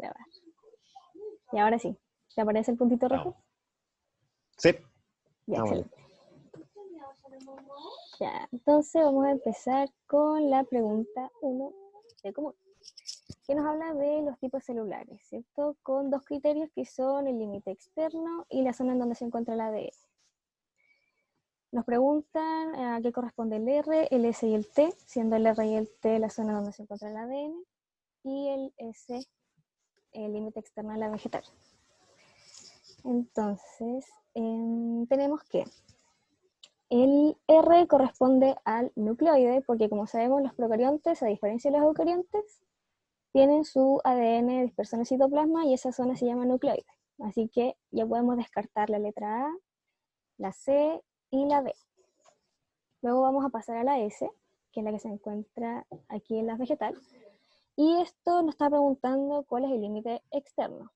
grabar. Y ahora sí, ¿te aparece el puntito rojo? No. Sí. Ya, Vamos. excelente. Ya, entonces vamos a empezar con la pregunta 1 de común, que nos habla de los tipos celulares, ¿cierto? Con dos criterios que son el límite externo y la zona en donde se encuentra el ADN. Nos preguntan a qué corresponde el R, el S y el T, siendo el R y el T la zona donde se encuentra el ADN y el S el límite externo de la vegetal. Entonces, tenemos que el R corresponde al nucleoide, porque como sabemos los procariontes, a diferencia de los eucariontes, tienen su ADN disperso en el citoplasma y esa zona se llama nucleoide. Así que ya podemos descartar la letra A, la C y la D. Luego vamos a pasar a la S, que es la que se encuentra aquí en la vegetal. Y esto nos está preguntando cuál es el límite externo.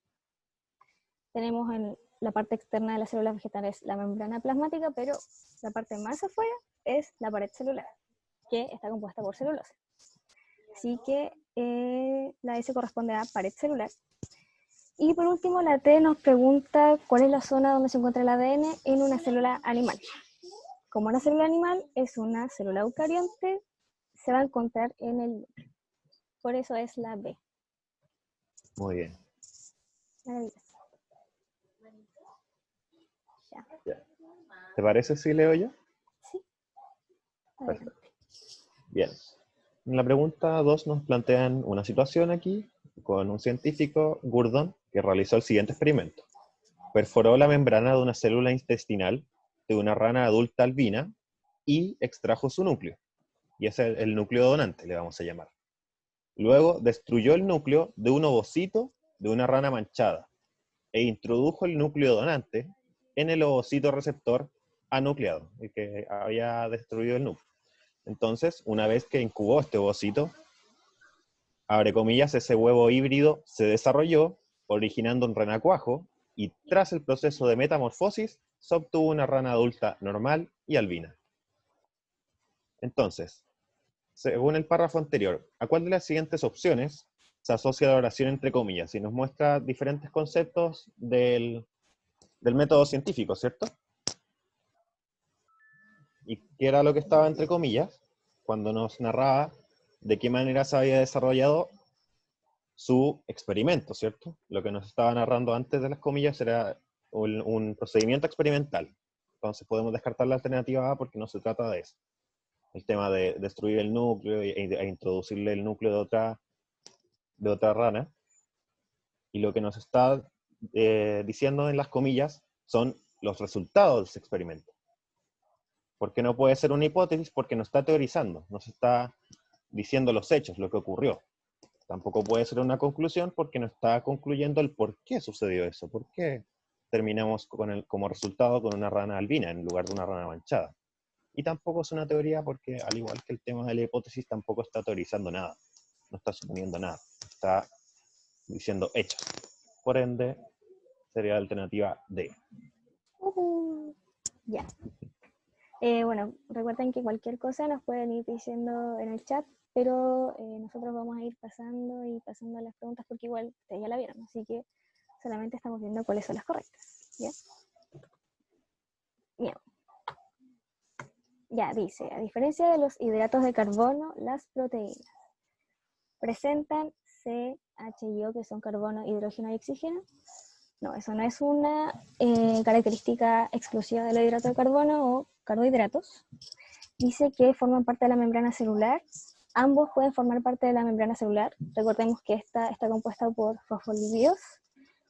Tenemos en la parte externa de las células vegetales la membrana plasmática, pero la parte más afuera es la pared celular, que está compuesta por celulosa. Así que la S corresponde a pared celular. Y por último, la T nos pregunta cuál es la zona donde se encuentra el ADN en una célula animal. Como una célula animal es una célula eucarionte, se va a encontrar en el núcleo. Por eso es la B. Muy bien. Maravilloso. Ya. ¿Te parece si leo yo? Sí. Perfecto. Bien. En la pregunta 2 nos plantean una situación aquí con un científico, Gurdon, que realizó el siguiente experimento. Perforó la membrana de una célula intestinal de una rana adulta albina y extrajo su núcleo. Y ese es el núcleo donante, le vamos a llamar. Luego destruyó el núcleo de un ovocito de una rana manchada e introdujo el núcleo donante en el ovocito receptor anucleado, el que había destruido el núcleo. Entonces, una vez que incubó este ovocito, abre comillas, ese huevo híbrido se desarrolló, originando un renacuajo, y tras el proceso de metamorfosis, se obtuvo una rana adulta normal y albina. Entonces, según el párrafo anterior, ¿a cuál de las siguientes opciones se asocia la oración entre comillas? Y nos muestra diferentes conceptos del método científico, ¿cierto? ¿Y qué era lo que estaba entre comillas? Cuando nos narraba de qué manera se había desarrollado su experimento, ¿cierto? Lo que nos estaba narrando antes de las comillas era un procedimiento experimental. Entonces podemos descartar la alternativa A porque no se trata de eso. El tema de destruir el núcleo e introducirle el núcleo de otra rana. Y lo que nos está diciendo en las comillas son los resultados de ese experimento. Porque no puede ser una hipótesis porque no está teorizando, nos está diciendo los hechos, lo que ocurrió. Tampoco puede ser una conclusión porque no está concluyendo el por qué sucedió eso, por qué terminamos como resultado con una rana albina en lugar de una rana manchada. Y tampoco es una teoría porque, al igual que el tema de la hipótesis, tampoco está teorizando nada, no está suponiendo nada, está diciendo hechos. Por ende, sería la alternativa D. Ya. Bueno, recuerden que cualquier cosa nos pueden ir diciendo en el chat, pero nosotros vamos a ir pasando y pasando las preguntas porque igual ustedes ya la vieron, así que solamente estamos viendo cuáles son las correctas. ¿Ya? Bien. Ya, dice, a diferencia de los hidratos de carbono, las proteínas presentan CHIO, que son carbono, hidrógeno y oxígeno. No, eso no es una característica exclusiva de los hidratos de carbono o carbohidratos. Dice que forman parte de la membrana celular. Ambos pueden formar parte de la membrana celular. Recordemos que esta está compuesta por fosfolípidos,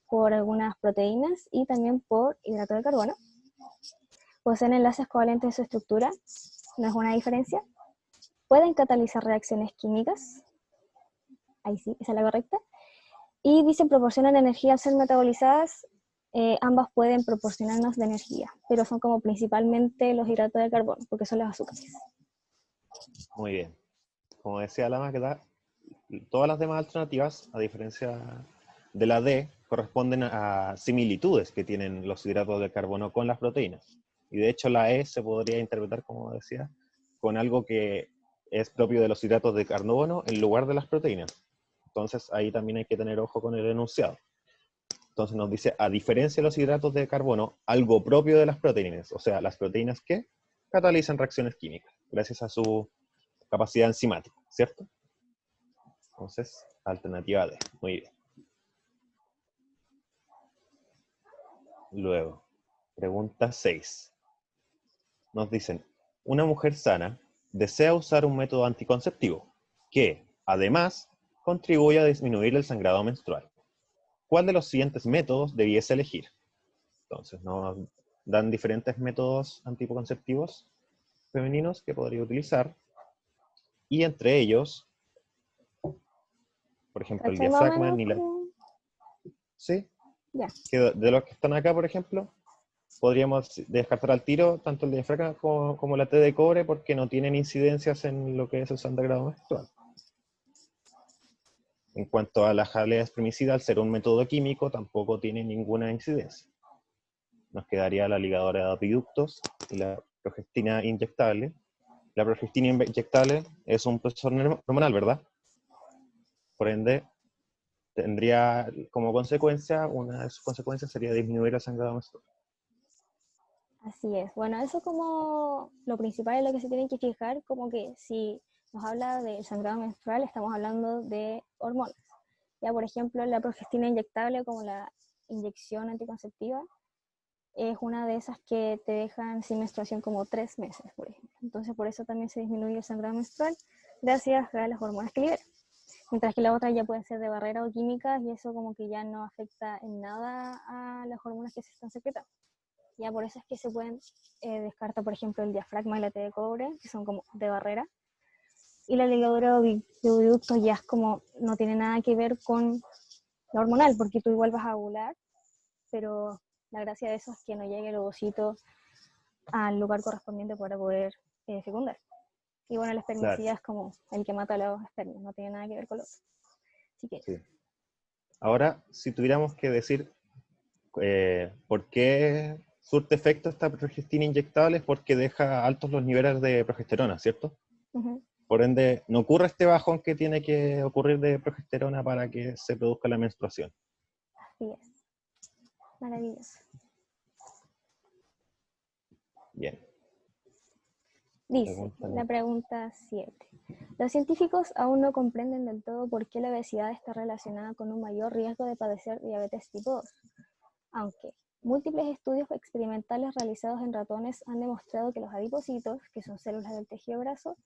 por algunas proteínas y también por hidratos de carbono. Poseen enlaces covalentes en su estructura, no es una diferencia. Pueden catalizar reacciones químicas. Ahí sí, esa es la correcta. Y dice proporcionan energía al ser metabolizadas. Ambas pueden proporcionarnos de energía, pero son como principalmente los hidratos de carbono, porque son los azúcares. Muy bien. Como decía la Magda, todas las demás alternativas, a diferencia de la D, corresponden a similitudes que tienen los hidratos de carbono con las proteínas. Y de hecho la E se podría interpretar, como decía, con algo que es propio de los hidratos de carbono en lugar de las proteínas. Entonces ahí también hay que tener ojo con el enunciado. Entonces nos dice, a diferencia de los hidratos de carbono, algo propio de las proteínas, o sea, las proteínas que catalizan reacciones químicas, gracias a su capacidad enzimática, ¿cierto? Entonces, alternativa D, muy bien. Luego, pregunta 6. Nos dicen, una mujer sana desea usar un método anticonceptivo que, además, contribuye a disminuir el sangrado menstrual. ¿Cuál de los siguientes métodos debiese elegir? Entonces, nos dan diferentes métodos anticonceptivos femeninos que podría utilizar, y entre ellos, por ejemplo, el ¿Cachai más o diafragma, menos como? ¿sí? Ya, Que de los que están acá, por ejemplo, podríamos descartar al tiro tanto el diafragma como la T de cobre porque no tienen incidencias en lo que es el sangrado menstrual. En cuanto a la jalea espermicida, al ser un método químico, tampoco tiene ninguna incidencia. Nos quedaría la ligadora de apiductos y la progestina inyectable. La progestina inyectable es un precursor hormonal, ¿verdad? Por ende, tendría como consecuencia, una de sus consecuencias sería disminuir el sangrado menstrual. así es. Bueno, eso como lo principal es lo que se tienen que fijar, como que si nos habla del sangrado menstrual, estamos hablando de hormonas. Ya, por ejemplo, la progestina inyectable, como la inyección anticonceptiva, es una de esas que te dejan sin menstruación como 3 meses, por ejemplo. Entonces, por eso también se disminuye el sangrado menstrual gracias a las hormonas que libera. Mientras que la otra ya puede ser de barrera o químicas y eso como que ya no afecta en nada a las hormonas que se están secretando. Ya por eso es que se pueden descartar, por ejemplo, el diafragma y la T de cobre, que son como de barrera. Y la ligadura de oviductos ya es como, no tiene nada que ver con la hormonal, porque tú igual vas a ovular, pero la gracia de eso es que no llegue el ovocito al lugar correspondiente para poder fecundar. Y bueno, el Claro, espermicida es como el que mata a los espermios, no tiene nada que ver con lo otro. Así que sí. Ahora, si tuviéramos que decir por qué surte efecto esta progestina inyectable, es porque deja altos los niveles de progesterona, ¿cierto? uh-huh, Por ende, no ocurre este bajón que tiene que ocurrir de progesterona para que se produzca la menstruación. así es. Maravilloso. Bien. Dice Pregúntame. la pregunta 7. Los científicos aún no comprenden del todo por qué la obesidad está relacionada con un mayor riesgo de padecer diabetes tipo 2, aunque múltiples estudios experimentales realizados en ratones han demostrado que los adipocitos, que son células del tejido graso,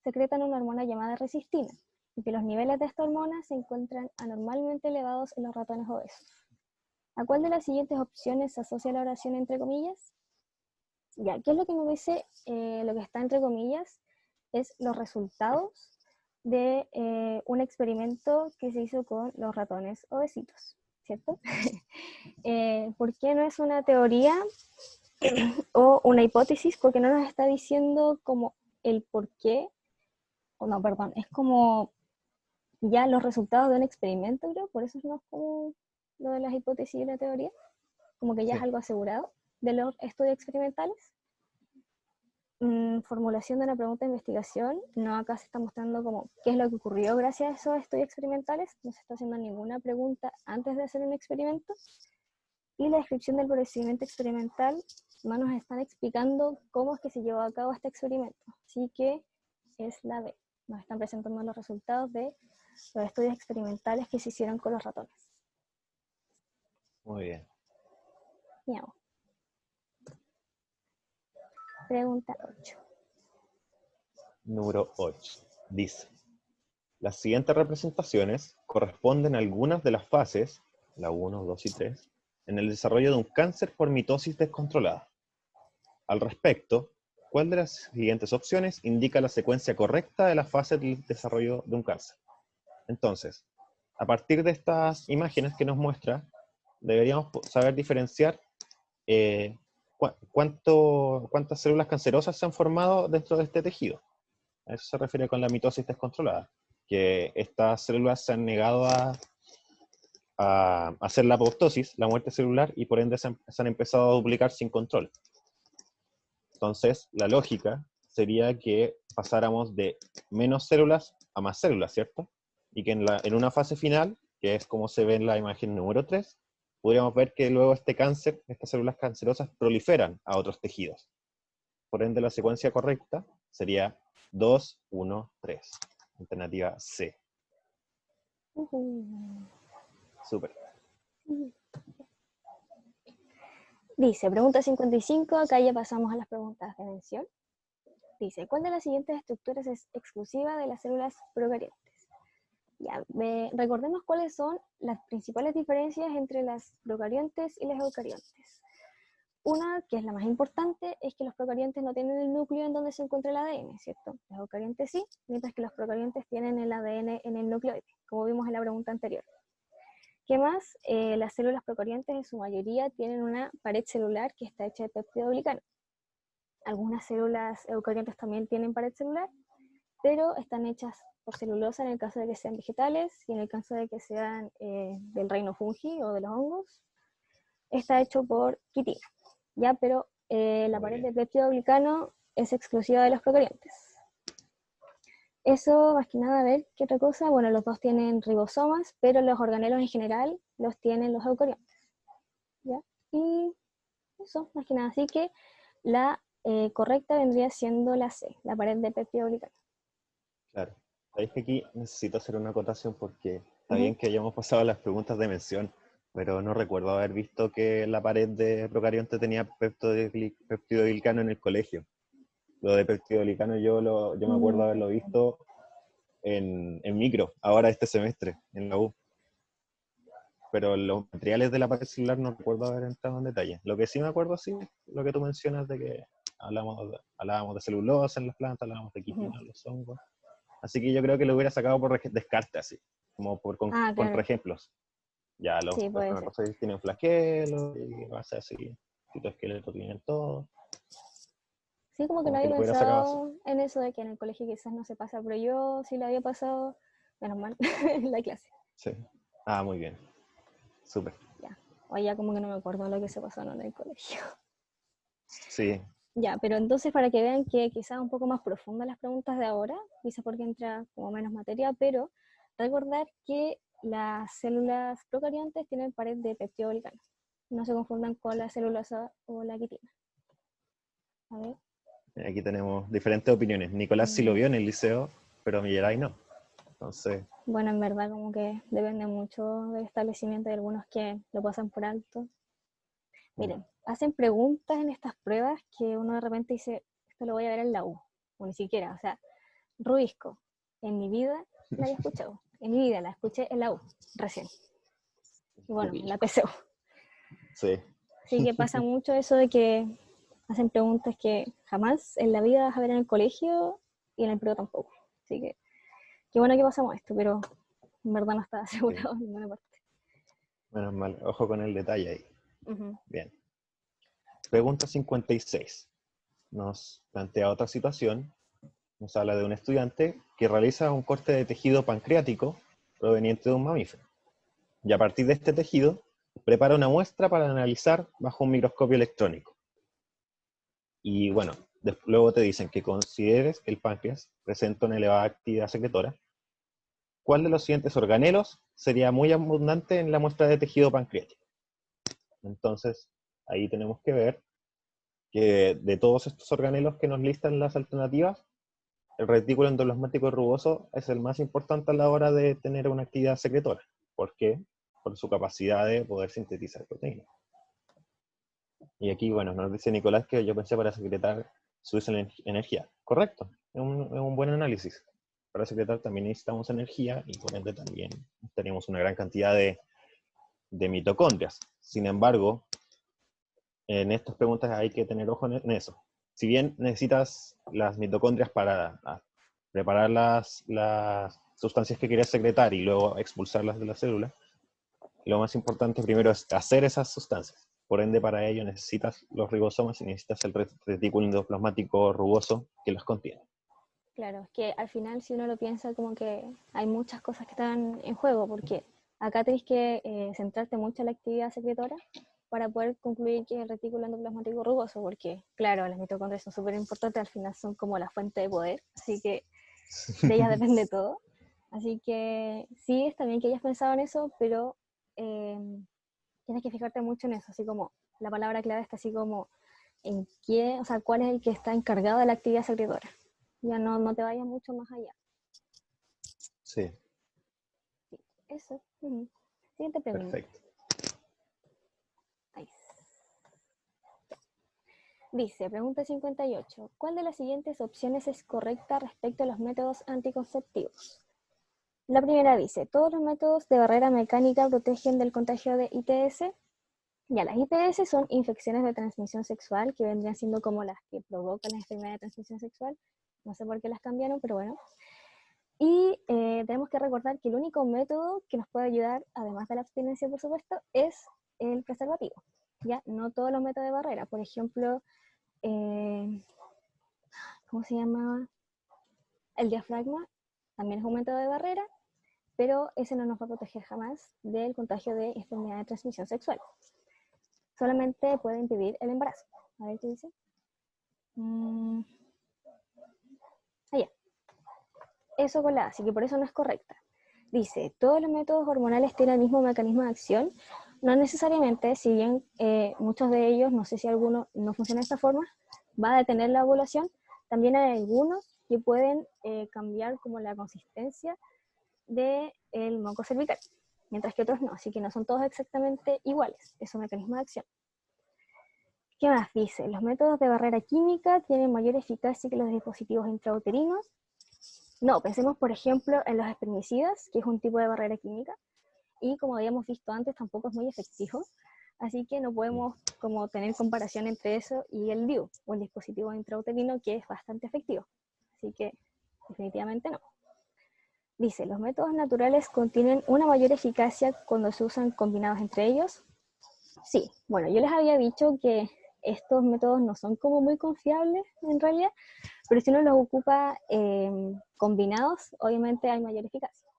secretan una hormona llamada resistina y que los niveles de esta hormona se encuentran anormalmente elevados en los ratones obesos. ¿A cuál de las siguientes opciones se asocia la oración entre comillas? Ya, ¿qué es lo que me dice? Lo que está entre comillas es los resultados de un experimento que se hizo con los ratones obesitos, ¿cierto? ¿Por qué no es una teoría o una hipótesis? Porque no nos está diciendo como el por qué, o no, perdón, es como ya los resultados de un experimento, creo, por eso no es como lo de las hipótesis y la teoría, como que ya es Sí. algo asegurado de los estudios experimentales. Formulación de una pregunta de investigación, no acá se está mostrando como qué es lo que ocurrió gracias a esos estudios experimentales, no se está haciendo ninguna pregunta antes de hacer un experimento, y la descripción del procedimiento experimental no nos están explicando cómo es que se llevó a cabo este experimento, así que es la B, nos están presentando los resultados de los estudios experimentales que se hicieron con los ratones. Muy bien. Miau. Pregunta 8. Número 8. Dice, las siguientes representaciones corresponden a algunas de las fases, la 1, 2 y 3, en el desarrollo de un cáncer por mitosis descontrolada. Al respecto, ¿cuál de las siguientes opciones indica la secuencia correcta de la fase del desarrollo de un cáncer? Entonces, a partir de estas imágenes que nos muestra, deberíamos saber diferenciar cuántas células cancerosas se han formado dentro de este tejido. A eso se refiere con la mitosis descontrolada, que estas células se han negado a hacer la apoptosis, la muerte celular, y por ende se han empezado a duplicar sin control. Entonces, la lógica sería que pasáramos de menos células a más células, ¿cierto? y que en una fase final, que es como se ve en la imagen número 3, podríamos ver que luego este cáncer, estas células cancerosas, proliferan a otros tejidos. Por ende, la secuencia correcta sería 2, 1, 3. Alternativa C. Súper. Dice, pregunta 55, acá ya pasamos a las preguntas de mención. Dice, ¿cuál de las siguientes estructuras es exclusiva de las células procariantes? Ya, recordemos cuáles son las principales diferencias entre las procariontes y las eucariontes. Una, que es la más importante, es que los procariontes no tienen el núcleo en donde se encuentra el ADN, ¿cierto? Los eucariontes sí, mientras que los procariontes tienen el ADN en el nucleoide, como vimos en la pregunta anterior. ¿Qué más? Las células procariontes en su mayoría tienen una pared celular que está hecha de peptidoglicano. Algunas células eucariontes también tienen pared celular, pero están hechas por celulosa en el caso de que sean vegetales, y en el caso de que sean del reino fungi o de los hongos, está hecho por quitina. ¿Ya? Pero la pared de peptidoglicano es exclusiva de los procariontes. Eso, más que nada, a ver, ¿qué otra cosa? Bueno, los dos tienen ribosomas, pero los organelos en general los tienen los eucariontes. ¿Ya? Y eso, más que nada. Así que la correcta vendría siendo la C, la pared de peptidoglicano. Claro. Sabéis que aquí necesito hacer una acotación porque está bien que hayamos pasado las preguntas de mención, pero no recuerdo haber visto que la pared de procarionte tenía peptidoglicano en el colegio. Lo de peptidoglicano yo me acuerdo haberlo visto en micro, ahora este semestre, en la U. Pero los materiales de la pared celular no recuerdo haber entrado en detalle. Lo que sí me acuerdo, sí, lo que tú mencionas de que hablábamos de celulosa en las plantas, hablábamos de quitina en los hongos. Así que yo creo que lo hubiera sacado por descarte, así, como por claro. contraejemplos. Ya los Sí, puede ser. espermatozoides tienen flagelos, y va a ser así, citoesqueleto tienen todo. Sí, como que no Como que había lo hubiera sacado así. pensado en eso de que en el colegio quizás no se pasa, pero yo sí lo había pasado, menos mal, en la clase. Sí. Ah, muy bien. Súper. Ya. O ya como que no me acuerdo lo que se pasó en el colegio. Sí. Ya, pero entonces para que vean que quizás un poco más profundas las preguntas de ahora, quizás porque entra como menos materia, pero recordar que las células procariontes tienen pared de peptidoglicano. No se confundan con la celulosa o la quitina. A ver. Aquí tenemos diferentes opiniones. Nicolás sí lo vio en el liceo, pero Milleray no. Entonces, Bueno, en verdad como que depende mucho del establecimiento, de algunos que lo pasan por alto. Miren, hacen preguntas en estas pruebas que uno de repente dice, esto lo voy a ver en la U, o ni siquiera, o sea, Rubisco, en mi vida la había escuchado, en mi vida la escuché en la U, recién. Y bueno, en la PSU. sí. Así que pasa mucho eso de que hacen preguntas que jamás en la vida vas a ver en el colegio y en el PRO tampoco. Así que qué bueno que pasamos esto, pero en verdad no está asegurado en ninguna parte. Menos mal, ojo con el detalle ahí. Uh-huh. Bien. Pregunta 56. Nos plantea otra situación. Nos habla de un estudiante que realiza un corte de tejido pancreático proveniente de un mamífero. Y a partir de este tejido, prepara una muestra para analizar bajo un microscopio electrónico. Y bueno, luego te dicen que consideres que el páncreas presenta una elevada actividad secretora. ¿Cuál de los siguientes organelos sería muy abundante en la muestra de tejido pancreático? Entonces, ahí tenemos que ver que de todos estos organelos que nos listan las alternativas, el retículo endoplasmático rugoso es el más importante a la hora de tener una actividad secretora. ¿Por qué? Por su capacidad de poder sintetizar proteínas. Y aquí, bueno, nos dice Nicolás que yo pensé para secretar su energía. Correcto, es un buen análisis. Para secretar también necesitamos energía y por ende también tenemos una gran cantidad de mitocondrias. Sin embargo, en estas preguntas hay que tener ojo en eso. Si bien necesitas las mitocondrias para preparar las sustancias que quieres secretar y luego expulsarlas de la célula, lo más importante primero es hacer esas sustancias. Por ende, para ello necesitas los ribosomas y necesitas el retículo endoplasmático rugoso que los contiene. Claro, es que al final si uno lo piensa como que hay muchas cosas que están en juego, porque acá tenés que centrarte mucho en la actividad secretora para poder concluir que el retículo endoplasmático rugoso, porque claro, las mitocondrias son súper importantes, al final son como la fuente de poder, así que de ellas depende todo. Así que sí, está bien que hayas pensado en eso, pero tienes que fijarte mucho en eso, así como la palabra clave está así como en qué, o sea, cuál es el que está encargado de la actividad secretora. Ya no te vayas mucho más allá. Sí, Sí, eso. Siguiente pregunta. perfecto. Ahí. Dice, pregunta 58. ¿Cuál de las siguientes opciones es correcta respecto a los métodos anticonceptivos? La primera dice, todos los métodos de barrera mecánica protegen del contagio de ITS. Ya, las ITS son infecciones de transmisión sexual, que vendrían siendo como las que provocan las enfermedades de transmisión sexual. No sé por qué las cambiaron, pero bueno. Y tenemos que recordar que el único método que nos puede ayudar, además de la abstinencia, por supuesto, es el preservativo. Ya, no todos los métodos de barrera. Por ejemplo, ¿cómo se llamaba? El diafragma también es un método de barrera, pero ese no nos va a proteger jamás del contagio de enfermedad de transmisión sexual. Solamente puede impedir el embarazo. A ver qué dice. Allá. Eso con la A, así que por eso no es correcta. Dice, todos los métodos hormonales tienen el mismo mecanismo de acción. No necesariamente, si bien muchos de ellos, no sé si alguno no funciona de esta forma, va a detener la ovulación. También hay algunos que pueden cambiar como la consistencia del moco cervical, mientras que otros no, así que no son todos exactamente iguales, es un mecanismo de acción. ¿Qué más dice? Los métodos de barrera química tienen mayor eficacia que los dispositivos intrauterinos. No, pensemos por ejemplo en los espermicidas, que es un tipo de barrera química, y como habíamos visto antes tampoco es muy efectivo, así que no podemos como tener comparación entre eso y el DIU, o el dispositivo intrauterino, que es bastante efectivo, así que definitivamente no. Dice, los métodos naturales contienen una mayor eficacia cuando se usan combinados entre ellos. Sí, bueno, yo les había dicho que estos métodos no son como muy confiables en realidad, pero si uno los ocupa combinados, obviamente hay mayor eficacia.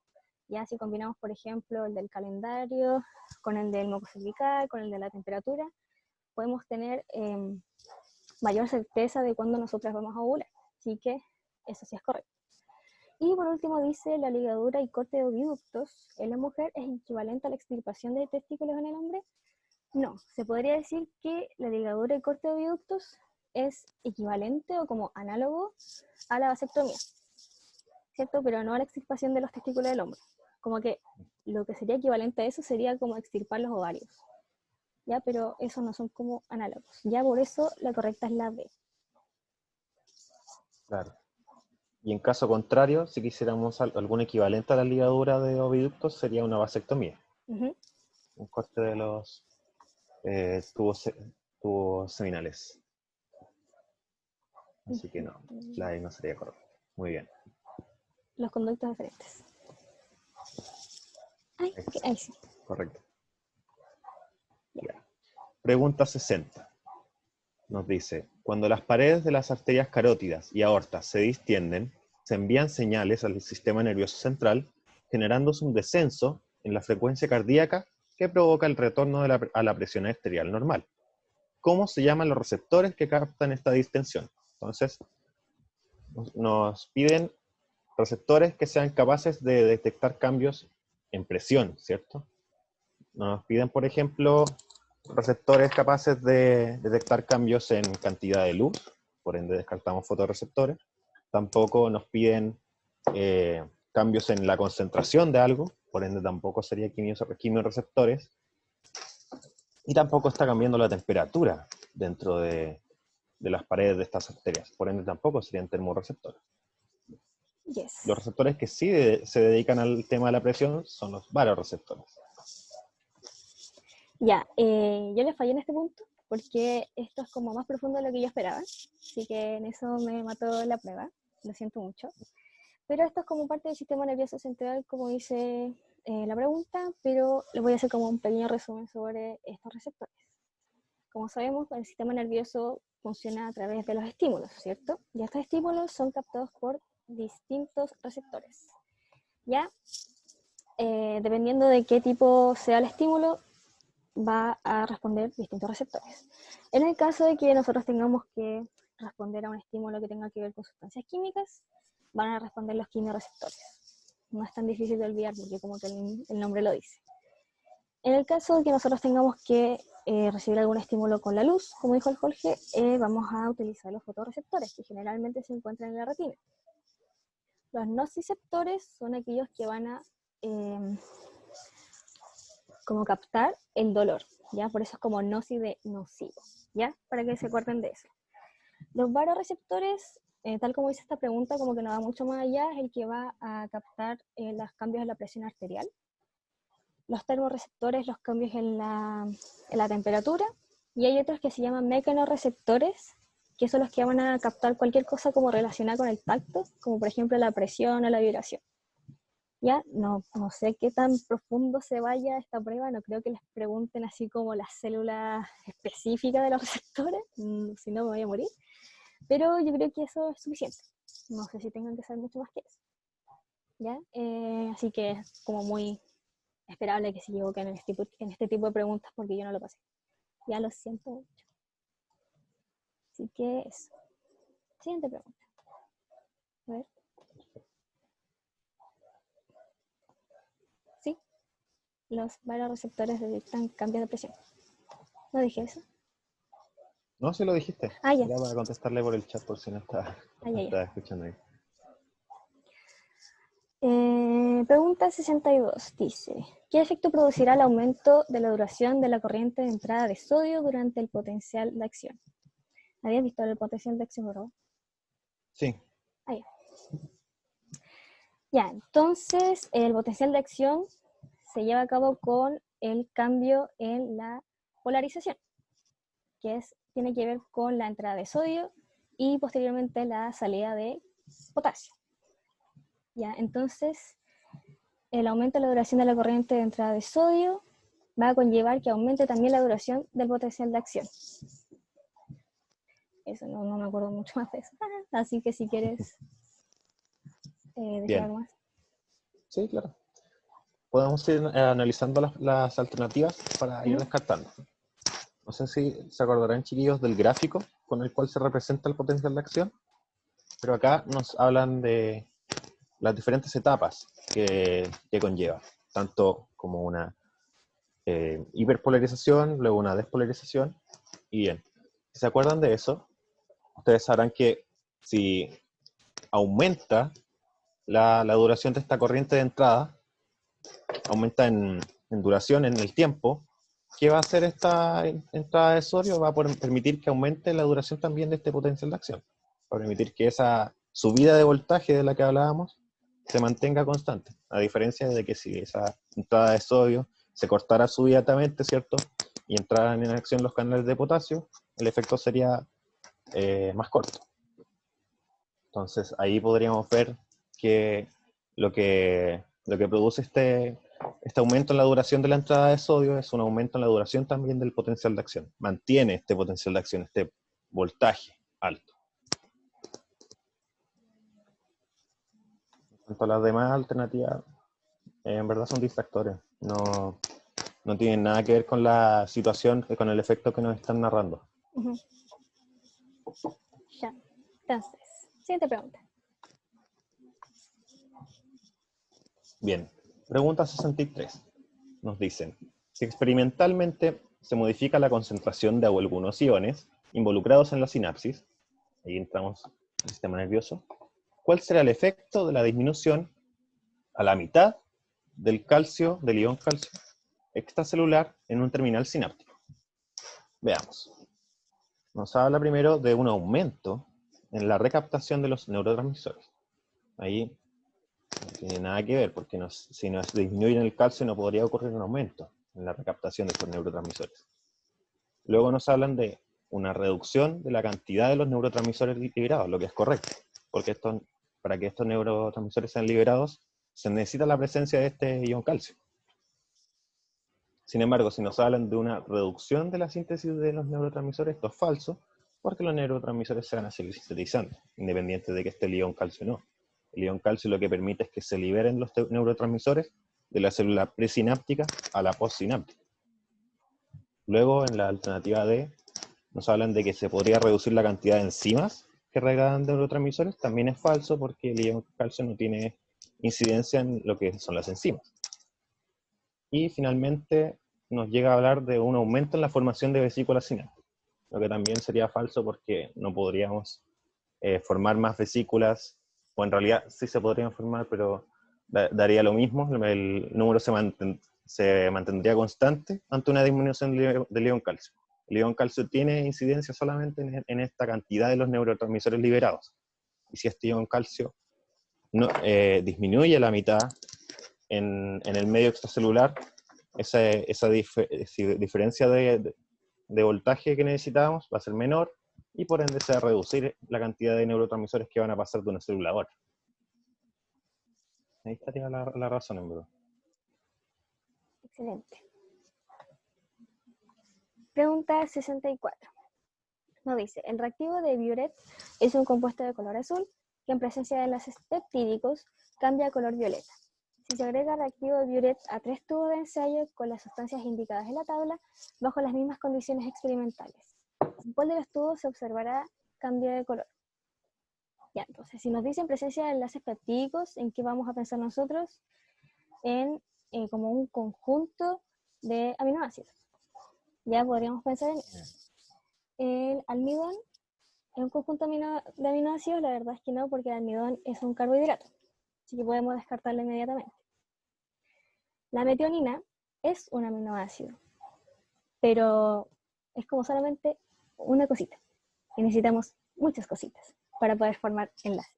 Ya si combinamos, por ejemplo, el del calendario con el del moco cervical, con el de la temperatura, podemos tener mayor certeza de cuándo nosotras vamos a ovular. Así que eso sí es correcto. Y por último dice, la ligadura y corte de oviductos en la mujer es equivalente a la extirpación de testículos en el hombre. No, se podría decir que la ligadura y corte de oviductos es equivalente o como análogo a la vasectomía, ¿cierto? Pero no a la extirpación de los testículos del hombre. Como que lo que sería equivalente a eso sería como extirpar los ovarios, ¿ya? Pero esos no son como análogos. Ya por eso la correcta es la B. Claro. Y en caso contrario, si quisiéramos algún equivalente a la ligadura de oviductos, sería una vasectomía. Un corte de los tubos seminales. Así que no, la E no sería correcta. Muy bien. Los conductos diferentes. Ay, okay, ahí sí. Correcto. Ya. Pregunta 60. Nos dice, cuando las paredes de las arterias carótidas y aortas se distienden, se envían señales al sistema nervioso central, generándose un descenso en la frecuencia cardíaca que provoca el retorno a la presión arterial normal. ¿Cómo se llaman los receptores que captan esta distensión? Entonces, nos piden receptores que sean capaces de detectar cambios en presión, ¿cierto? Nos piden, por ejemplo, receptores capaces de detectar cambios en cantidad de luz, por ende descartamos fotorreceptores. Tampoco nos piden cambios en la concentración de algo, por ende tampoco sería quimioreceptores. Y tampoco está cambiando la temperatura dentro de las paredes de estas arterias, por ende tampoco serían termorreceptores. Yes. Los receptores que sí se dedican al tema de la presión son los varoreceptores. Ya, yo les fallé en este punto porque esto es como más profundo de lo que yo esperaba, así que en eso me mató la prueba, lo siento mucho. Pero esto es como parte del sistema nervioso central, como dice la pregunta, pero les voy a hacer como un pequeño resumen sobre estos receptores. Como sabemos, el sistema nervioso funciona a través de los estímulos, ¿cierto? Y estos estímulos son captados por distintos receptores. Ya, dependiendo de qué tipo sea el estímulo, va a responder distintos receptores. En el caso de que nosotros tengamos que responder a un estímulo que tenga que ver con sustancias químicas, van a responder los quimioreceptores. no es tan difícil de olvidar porque como que el nombre lo dice. En el caso de que nosotros tengamos que recibir algún estímulo con la luz, como dijo el Jorge, vamos a utilizar los fotorreceptores, que generalmente se encuentran en la retina. Los nociceptores son aquellos que van a como captar el dolor, ¿ya? Por eso es como nociceptor de nocivo, ¿ya? Para que se acuerden de eso. Los baroreceptores, tal como dice esta pregunta, como que no va mucho más allá, es el que va a captar los cambios en la presión arterial. Los termorreceptores, los cambios en la temperatura. Y hay otros que se llaman mecanorreceptores, que son los que van a captar cualquier cosa como relacionada con el tacto, como por ejemplo la presión o la vibración. Ya, no sé qué tan profundo se vaya esta prueba, no creo que les pregunten así como las células específicas de los receptores, si no me voy a morir, pero yo creo que eso es suficiente. No sé si tengan que saber mucho más que eso. ¿Ya? Así que es como muy esperable que se equivoquen en este tipo de preguntas porque yo no lo pasé. Ya lo siento mucho. Así que eso. Siguiente pregunta. A ver. Sí, los baroreceptores detectan cambios de presión. ¿No dije eso? No, sí lo dijiste. Ah, ya. Era para contestarle por el chat por si no estaba, Ya. escuchando ahí. Pregunta 62 dice, ¿qué efecto producirá el aumento de la duración de la corriente de entrada de sodio durante el potencial de acción? ¿Habías visto el potencial de acción, verdad? Sí. Ah, ya. Ya, entonces el potencial de acción se lleva a cabo con el cambio en la polarización, que tiene que ver con la entrada de sodio y posteriormente la salida de potasio. Ya, entonces el aumento de la duración de la corriente de entrada de sodio va a conllevar que aumente también la duración del potencial de acción. Eso no me acuerdo mucho más de eso. Así que si quieres decir Bien. algo más. Sí, claro. Podemos ir analizando las alternativas para ir descartando. No sé si se acordarán, chiquillos, del gráfico con el cual se representa el potencial de acción, pero acá nos hablan de las diferentes etapas que conlleva, tanto como una hiperpolarización, luego una despolarización, y bien, si se acuerdan de eso, ustedes sabrán que si aumenta la duración de esta corriente de entrada, aumenta en duración en el tiempo, ¿qué va a hacer esta entrada de sodio? Va a permitir que aumente la duración también de este potencial de acción. Va a permitir que esa subida de voltaje de la que hablábamos se mantenga constante, a diferencia de que si esa entrada de sodio se cortara súbitamente, ¿cierto? Y entraran en acción los canales de potasio, el efecto sería más corto. Entonces ahí podríamos ver que lo que produce este aumento en la duración de la entrada de sodio es un aumento en la duración también del potencial de acción. Mantiene este potencial de acción, este voltaje alto. En cuanto a las demás alternativas, en verdad son distractores. No tienen nada que ver con la situación, con el efecto que nos están narrando. Ya. Entonces, siguiente pregunta. Bien, pregunta 63. Nos dicen, si experimentalmente se modifica la concentración de algunos iones involucrados en la sinapsis, ahí entramos al sistema nervioso, ¿cuál será el efecto de la disminución a la mitad del ion calcio extracelular en un terminal sináptico? Veamos. Nos habla primero de un aumento en la recaptación de los neurotransmisores. Ahí no tiene nada que ver, porque si no disminuye el calcio no podría ocurrir un aumento en la recaptación de estos neurotransmisores. Luego nos hablan de una reducción de la cantidad de los neurotransmisores liberados, lo que es correcto, porque para que estos neurotransmisores sean liberados se necesita la presencia de este ion calcio. Sin embargo, si nos hablan de una reducción de la síntesis de los neurotransmisores, esto es falso, porque los neurotransmisores se van a seguir sintetizando, independiente de que esté el ion calcio o no. El ion calcio lo que permite es que se liberen los neurotransmisores de la célula presináptica a la postsináptica. Luego, en la alternativa D, nos hablan de que se podría reducir la cantidad de enzimas que regradan neurotransmisores. También es falso porque el ion calcio no tiene incidencia en lo que son las enzimas. Y finalmente nos llega a hablar de un aumento en la formación de vesículas sinápticas, lo que también sería falso porque no podríamos formar más vesículas, o en realidad sí se podrían formar, pero daría lo mismo, el número se mantendría constante ante una disminución del ion calcio. El ion calcio tiene incidencia solamente en esta cantidad de los neurotransmisores liberados. Y si este ion calcio no, disminuye a la mitad en el medio extracelular, esa diferencia de voltaje que necesitábamos va a ser menor, y por ende se va a reducir la cantidad de neurotransmisores que van a pasar de una célula a otra. Ahí estaría la razón, en verdad. Excelente. Pregunta 64. Nos dice, el reactivo de Biuret es un compuesto de color azul que en presencia de enlaces peptídicos cambia a color violeta. Si se agrega reactivo de Biuret a 3 tubos de ensayo con las sustancias indicadas en la tabla, bajo las mismas condiciones experimentales, ¿en cuál de los tubos se observará cambio de color? Ya, entonces, si nos dicen presencia de enlaces peptídicos, ¿en qué vamos a pensar nosotros? En como un conjunto de aminoácidos. Ya podríamos pensar en eso. El almidón es un conjunto de aminoácidos, la verdad es que no, porque el almidón es un carbohidrato, así que podemos descartarlo inmediatamente. La metionina es un aminoácido, pero es como solamente una cosita, y necesitamos muchas cositas para poder formar enlaces.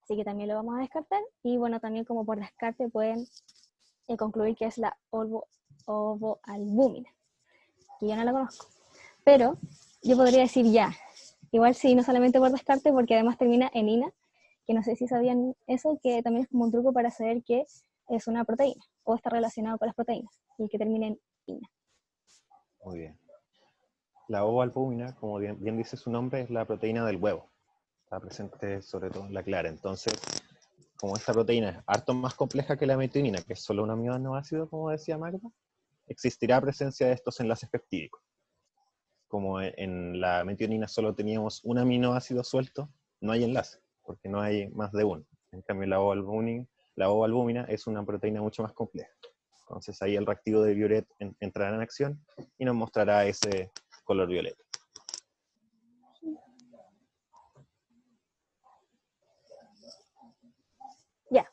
Así que también lo vamos a descartar, y bueno, también como por descarte pueden concluir que es la ovoalbúmina, que yo no la conozco, pero yo podría decir ya, igual sí, no solamente por descarte, porque además termina en ina, que no sé si sabían eso, que también es como un truco para saber que es una proteína, o está relacionado con las proteínas, y que termina en ina. Muy bien. La ovoalbúmina, como bien dice su nombre, es la proteína del huevo. Está presente sobre todo en la clara. Entonces, como esta proteína es harto más compleja que la metionina, que es solo un aminoácido, como decía Magda, existirá presencia de estos enlaces peptídicos. Como en la metionina solo teníamos un aminoácido suelto, no hay enlace, porque no hay más de uno. En cambio, la ovoalbúmina es una proteína mucho más compleja. Entonces ahí el reactivo de Biuret entrará en acción y nos mostrará ese color violeta. Ya,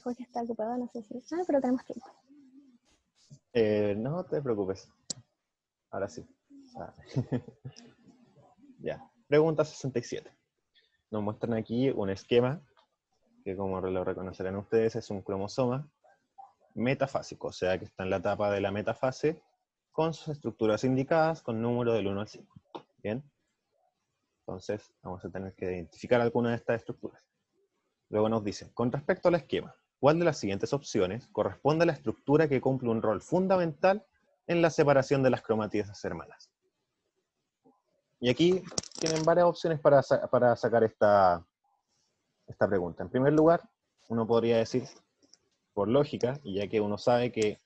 Jorge está ocupado, no sé si... pero tenemos tiempo. No te preocupes. Ahora sí. Ya. Pregunta 67. Nos muestran aquí un esquema que, como lo reconocerán ustedes, es un cromosoma metafásico, o sea que está en la etapa de la metafase con sus estructuras indicadas con número del 1 al 5. Bien. Entonces vamos a tener que identificar alguna de estas estructuras. Luego nos dice, con respecto al esquema, ¿cuál de las siguientes opciones corresponde a la estructura que cumple un rol fundamental en la separación de las cromatídeas hermanas? Y aquí tienen varias opciones para sacar esta pregunta. En primer lugar, uno podría decir, por lógica, y ya que uno sabe que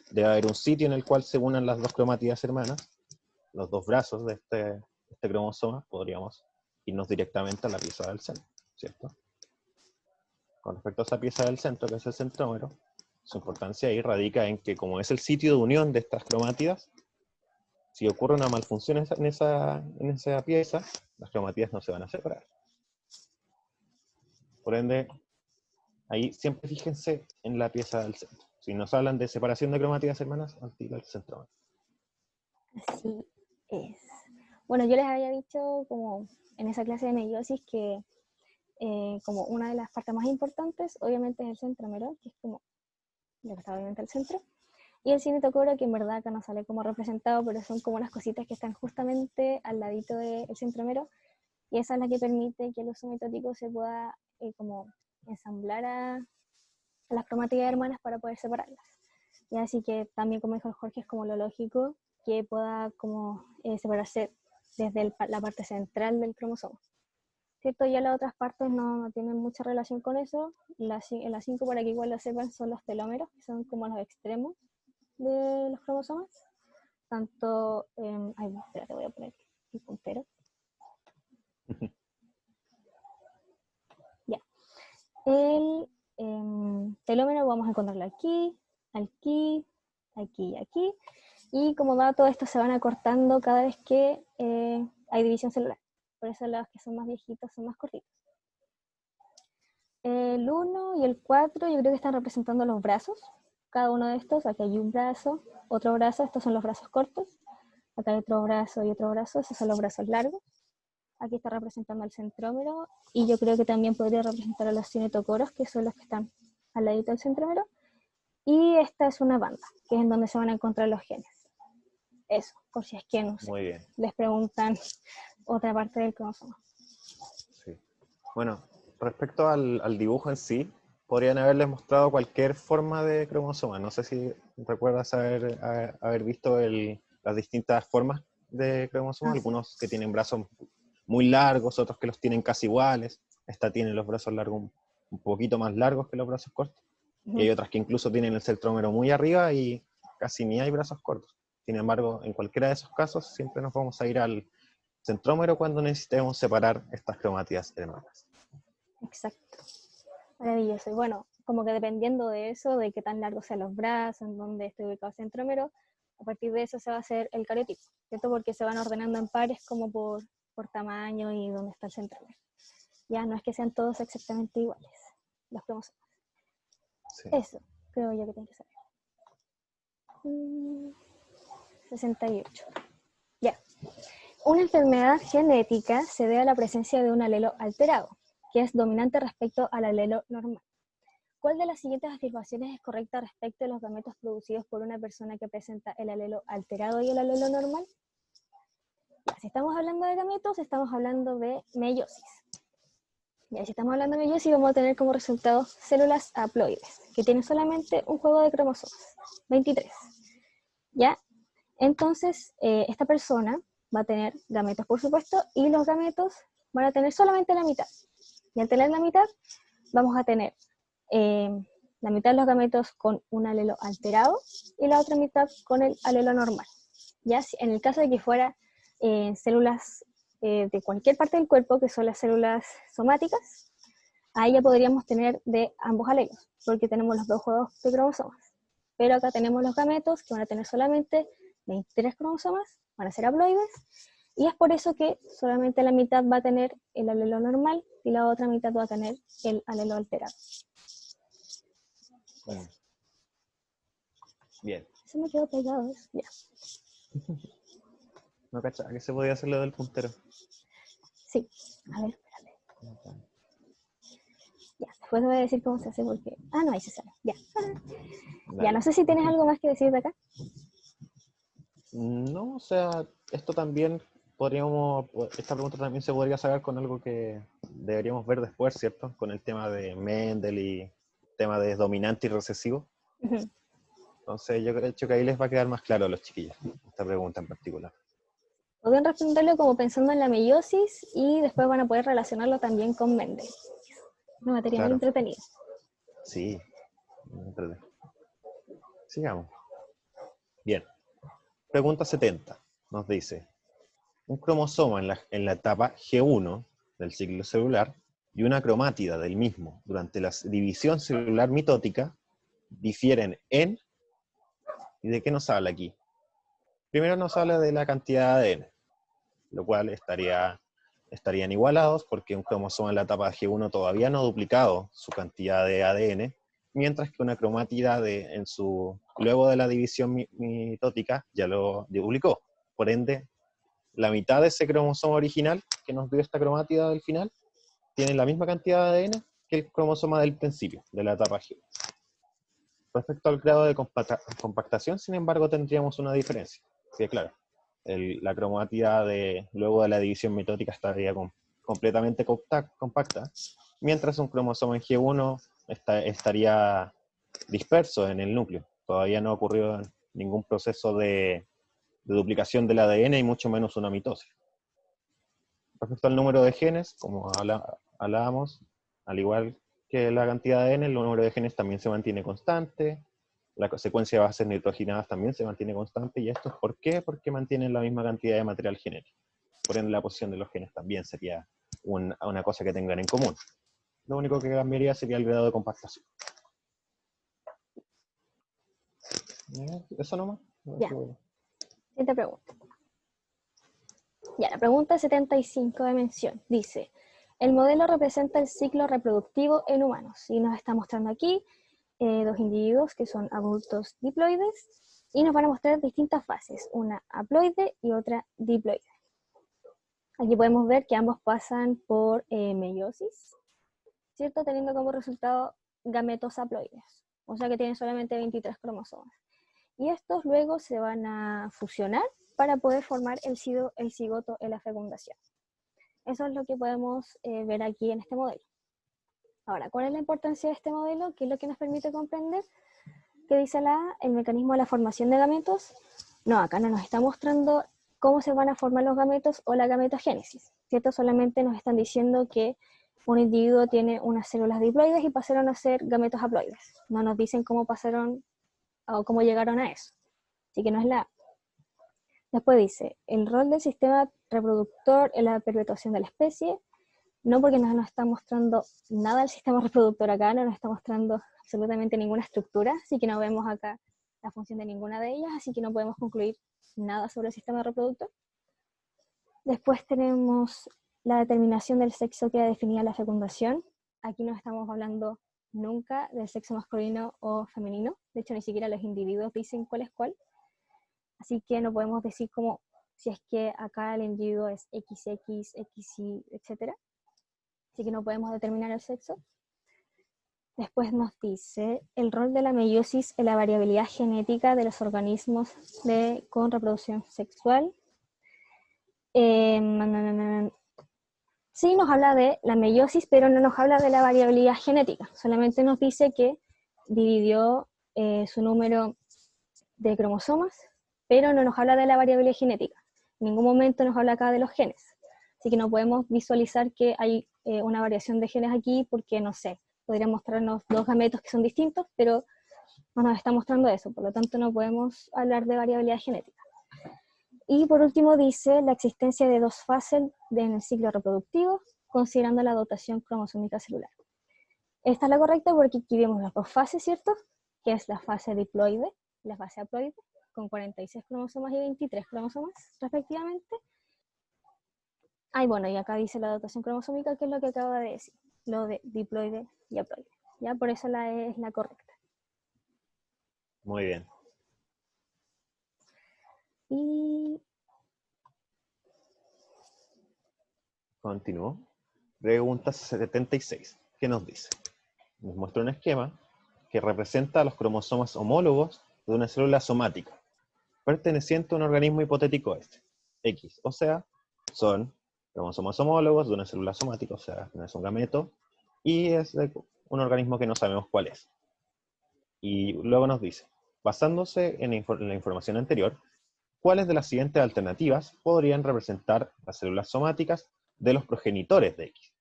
debe haber un sitio en el cual se unan las dos cromatídeas hermanas, los dos brazos de este cromosoma, podríamos irnos directamente a la pieza del centro, ¿cierto? Con respecto a esa pieza del centro, que es el centrómero, su importancia ahí radica en que, como es el sitio de unión de estas cromátidas, si ocurre una malfunción en esa pieza, las cromátidas no se van a separar. Por ende, ahí siempre fíjense en la pieza del centro. Si nos hablan de separación de cromátidas hermanas, activa el centrómero. Así es. Bueno, yo les había dicho como en esa clase de meiosis que como una de las partes más importantes, obviamente es el centrómero, que es como lo que está obviamente al centro, y el cinetocoro, que en verdad acá no sale como representado, pero son como unas cositas que están justamente al ladito del centrómero, y esa es la que permite que el uso mitótico se pueda como ensamblar a las cromátidas hermanas para poder separarlas. Y así que también, como dijo Jorge, es como lo lógico que pueda como separarse desde la parte central del cromosoma. ¿Cierto? Ya las otras partes no tienen mucha relación con eso. Las 5, para que igual lo sepan, son los telómeros, que son como los extremos de los cromosomas. Tanto, espérate, voy a poner el puntero. Ya. telómero vamos a encontrarlo aquí, aquí, aquí y aquí. Y como dato, estos se van acortando cada vez que hay división celular. Por eso los que son más viejitos son más cortitos. El 1 y el 4 yo creo que están representando los brazos. Cada uno de estos, aquí hay un brazo, otro brazo, estos son los brazos cortos. Acá hay otro brazo y otro brazo, esos son los brazos largos. Aquí está representando al centrómero. Y yo creo que también podría representar a los cinetocoros, que son los que están al ladito del centrómero. Y esta es una banda, que es en donde se van a encontrar los genes. Eso, por si es que, no sé, Muy bien. les preguntan otra parte del cromosoma. Sí. Bueno, respecto al dibujo en sí, podrían haberles mostrado cualquier forma de cromosoma. No sé si recuerdas haber visto las distintas formas de cromosoma, algunos que tienen brazos muy largos, otros que los tienen casi iguales. Esta tiene los brazos largos un poquito más largos que los brazos cortos. Y hay otras que incluso tienen el centrómero muy arriba y casi ni hay brazos cortos. Sin embargo, en cualquiera de esos casos, siempre nos vamos a ir al centrómero cuando necesitemos separar estas cromátidas hermanas. Exacto. Maravilloso. Y bueno, como que dependiendo de eso, de qué tan largos sean los brazos, en dónde esté ubicado el centrómero, a partir de eso se va a hacer el cariotipo, ¿cierto? Porque se van ordenando en pares como por tamaño y dónde está el centrómero. Ya no es que sean todos exactamente iguales, los cromosomas. Sí. Eso, creo yo que tiene que saber. 68. Ya. Una enfermedad genética se debe a la presencia de un alelo alterado, que es dominante respecto al alelo normal. ¿Cuál de las siguientes afirmaciones es correcta respecto a los gametos producidos por una persona que presenta el alelo alterado y el alelo normal? Ya, si estamos hablando de gametos, estamos hablando de meiosis. Ya, si estamos hablando de meiosis, vamos a tener como resultado células haploides, que tienen solamente un juego de cromosomas, 23. ¿Ya? Entonces, esta persona va a tener gametos, por supuesto, y los gametos van a tener solamente la mitad. Y al tener la mitad, vamos a tener la mitad de los gametos con un alelo alterado y la otra mitad con el alelo normal. ¿Ya? En el caso de que fuera células de cualquier parte del cuerpo, que son las células somáticas, ahí ya podríamos tener de ambos alelos, porque tenemos los dos juegos de cromosomas. Pero acá tenemos los gametos que van a tener solamente 23 cromosomas, van a ser haploides, y es por eso que solamente la mitad va a tener el alelo normal y la otra mitad va a tener el alelo alterado. Bien. Se me quedó pegado eso, ya. No cachaba que se podía hacer lo del puntero. Sí, a ver, espérate. Ya, después te voy a decir cómo se hace porque... Ah, no, ahí se sale, ya. Dale. Ya, no sé si tienes algo más que decir de acá. No, o sea, esto también esta pregunta también se podría sacar con algo que deberíamos ver después, ¿cierto? Con el tema de Mendel y tema de dominante y recesivo. Entonces yo creo que ahí les va a quedar más claro a los chiquillos, esta pregunta en particular. Podrían responderlo como pensando en la meiosis y después van a poder relacionarlo también con Mendel. Una materia muy entretenida. Sí, muy entretenida. Sigamos. Bien. Pregunta 70. Nos dice, un cromosoma en la etapa G1 del ciclo celular y una cromátida del mismo durante la división celular mitótica difieren en... ¿Y de qué nos habla aquí? Primero nos habla de la cantidad de ADN, lo cual estarían igualados porque un cromosoma en la etapa G1 todavía no ha duplicado su cantidad de ADN, mientras que una cromátida luego de la división mitótica ya lo duplicó. Por ende, la mitad de ese cromosoma original que nos dio esta cromátida del final tiene la misma cantidad de ADN que el cromosoma del principio, de la etapa G. Respecto al grado de compactación, sin embargo, tendríamos una diferencia. Que claro, la cromátida luego de la división mitótica estaría completamente compacta, mientras un cromosoma en G1 estaría disperso en el núcleo. Todavía no ha ocurrido ningún proceso de duplicación del ADN y mucho menos una mitosis. Respecto al número de genes, como hablábamos, al igual que la cantidad de ADN, el número de genes también se mantiene constante, la secuencia de bases nitrogenadas también se mantiene constante, y esto es ¿por qué? Porque mantienen la misma cantidad de material genético. Por ende, la posición de los genes también sería una cosa que tengan en común. Lo único que cambiaría sería el grado de compactación. ¿Eso nomás? Ya. Siguiente pregunta. Ya, la pregunta 75 de mención dice: el modelo representa el ciclo reproductivo en humanos. Y nos está mostrando aquí dos individuos que son adultos diploides y nos van a mostrar distintas fases, una haploide y otra diploide. Aquí podemos ver que ambos pasan por meiosis, ¿cierto? Teniendo como resultado gametos haploides, o sea que tienen solamente 23 cromosomas. Y estos luego se van a fusionar para poder formar el cigoto en la fecundación. Eso es lo que podemos ver aquí en este modelo. Ahora, ¿cuál es la importancia de este modelo? ¿Qué es lo que nos permite comprender? ¿Qué dice el mecanismo de la formación de gametos? No, acá no nos está mostrando cómo se van a formar los gametos o la gametogénesis, ¿cierto? Solamente nos están diciendo que un individuo tiene unas células diploides y pasaron a ser gametos haploides. No nos dicen cómo pasaron o cómo llegaron a eso. Así que no es la... Después dice, el rol del sistema reproductor en la perpetuación de la especie, no, porque no nos está mostrando nada del sistema reproductor acá, no nos está mostrando absolutamente ninguna estructura, así que no vemos acá la función de ninguna de ellas, así que no podemos concluir nada sobre el sistema reproductor. Después tenemos la determinación del sexo que definía la fecundación. Aquí no estamos hablando nunca del sexo masculino o femenino, de hecho ni siquiera los individuos dicen cuál es cuál, así que no podemos decir como si es que acá el individuo es XX, XY, etc. Así que no podemos determinar el sexo. Después nos dice el rol de la meiosis en la variabilidad genética de los organismos con reproducción sexual. Sí nos habla de la meiosis, pero no nos habla de la variabilidad genética. Solamente nos dice que dividió su número de cromosomas, pero no nos habla de la variabilidad genética. En ningún momento nos habla acá de los genes. Así que no podemos visualizar que hay una variación de genes aquí porque, no sé, podría mostrarnos dos gametos que son distintos, pero no nos está mostrando eso. Por lo tanto, no podemos hablar de variabilidad genética. Y por último dice la existencia de dos fases en el ciclo reproductivo, considerando la dotación cromosómica celular. Esta es la correcta porque aquí vemos las dos fases, ¿cierto? Que es la fase diploide y la fase haploide, con 46 cromosomas y 23 cromosomas respectivamente. Ah, y bueno, y acá dice la dotación cromosómica, que es lo que acaba de decir, lo de diploide y haploide. ¿Ya? Por eso la E es la correcta. Muy bien. Y Continúo. Pregunta 76. ¿Qué nos dice? Nos muestra un esquema que representa los cromosomas homólogos de una célula somática, perteneciente a un organismo hipotético este, X. O sea, son cromosomas homólogos de una célula somática, o sea, no es un gameto, y es de un organismo que no sabemos cuál es. Y luego nos dice, basándose en la información anterior, ¿cuáles de las siguientes alternativas podrían representar las células somáticas de los progenitores de X?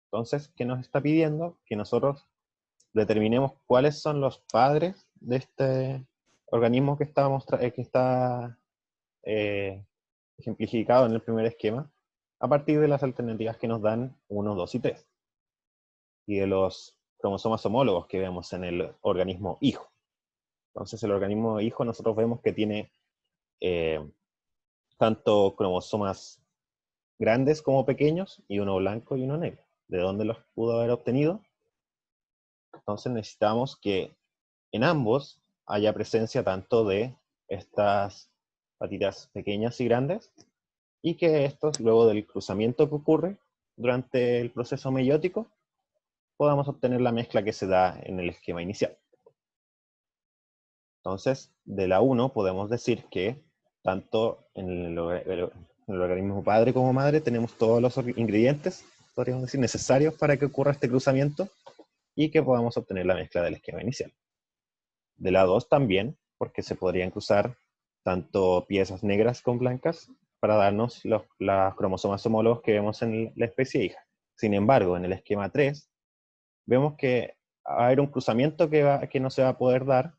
Entonces, ¿qué nos está pidiendo? Que nosotros determinemos cuáles son los padres de este organismo que está ejemplificado en el primer esquema, a partir de las alternativas que nos dan 1, 2 y 3. Y de los cromosomas homólogos que vemos en el organismo hijo. Entonces, el organismo hijo nosotros vemos que tiene tanto cromosomas grandes como pequeños, y uno blanco y uno negro. ¿De dónde los pudo haber obtenido? Entonces necesitamos que en ambos haya presencia tanto de estas patitas pequeñas y grandes, y que estos, luego del cruzamiento que ocurre durante el proceso meiótico, podamos obtener la mezcla que se da en el esquema inicial. Entonces, de la 1 podemos decir que tanto en el organismo padre como madre tenemos todos los ingredientes, podríamos decir, necesarios para que ocurra este cruzamiento y que podamos obtener la mezcla del esquema inicial. De la 2 también, porque se podrían cruzar tanto piezas negras con blancas para darnos los cromosomas homólogos que vemos en la especie hija. Sin embargo, en el esquema 3, vemos que va a haber un cruzamiento que no se va a poder dar,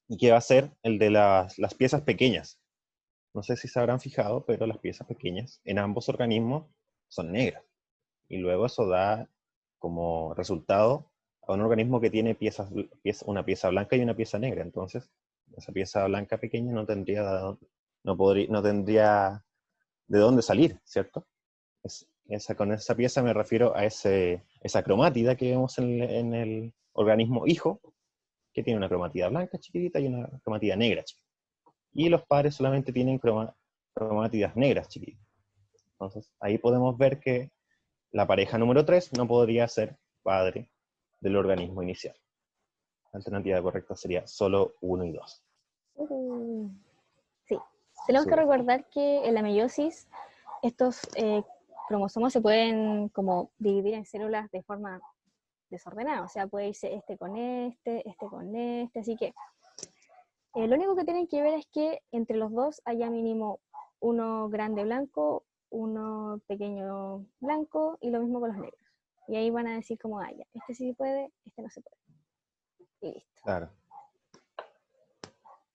y que va a ser el de las piezas pequeñas. No sé si se habrán fijado, pero las piezas pequeñas en ambos organismos son negras. Y luego eso da como resultado a un organismo que tiene una pieza blanca y una pieza negra. Entonces, esa pieza blanca pequeña no tendría de dónde salir, ¿cierto? Con esa pieza me refiero a esa cromátida que vemos en el organismo hijo, que tiene una cromátida blanca chiquitita y una cromátida negra chiquitita. Y los padres solamente tienen cromátidas negras chiquititas. Entonces, ahí podemos ver que la pareja número 3 no podría ser padre del organismo inicial. La alternativa correcta sería solo 1 y 2. Sí. Tenemos que Súper. recordar que en la meiosis estos cromosomas se pueden como dividir en células de forma desordenada. O sea, puede irse este con este con este. Así que lo único que tienen que ver es que entre los dos haya mínimo uno grande blanco, uno pequeño blanco y lo mismo con los negros. Y ahí van a decir como, ah, ya, este sí se puede, este no se puede. Y listo. Claro.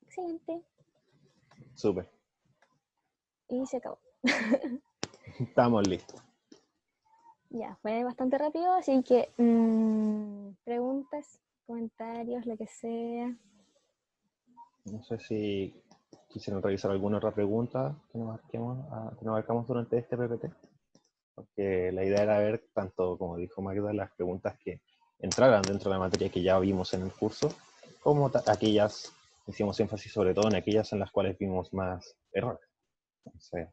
Excelente. Súper. Y se acabó. Estamos listos. Ya, fue bastante rápido, así que preguntas, comentarios, lo que sea. No sé si quisieran revisar alguna otra pregunta que nos abarcamos durante este PPT. Porque la idea era ver, tanto como dijo Magda, las preguntas que entraran dentro de la materia que ya vimos en el curso, como aquellas, hicimos énfasis sobre todo en aquellas en las cuales vimos más errores. Entonces,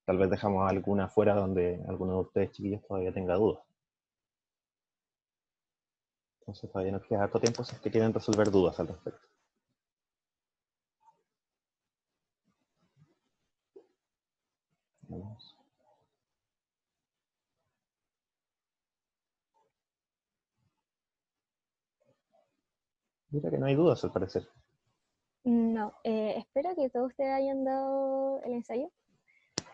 tal vez dejamos alguna fuera donde alguno de ustedes, chiquillos, todavía tenga dudas. Entonces todavía nos queda harto tiempo si es que quieren resolver dudas al respecto. Vamos. Mira que no hay dudas al parecer. No, espero que todos ustedes hayan dado el ensayo.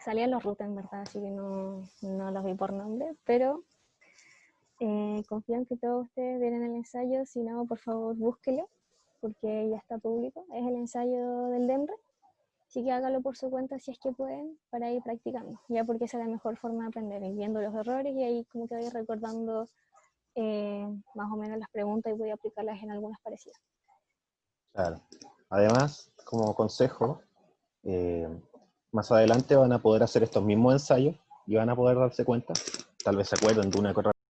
Salían los rutas en verdad, así que no los vi por nombre, pero confío en que todos ustedes vieron el ensayo. Si no, por favor, búsquelo, porque ya está público. Es el ensayo del DEMRE, así que hágalo por su cuenta si es que pueden, para ir practicando, ya porque esa es la mejor forma de aprender, ir viendo los errores y ahí como que voy recordando más o menos las preguntas y voy a aplicarlas en algunas parecidas. Claro. Además, como consejo, más adelante van a poder hacer estos mismos ensayos y van a poder darse cuenta, tal vez se acuerden de una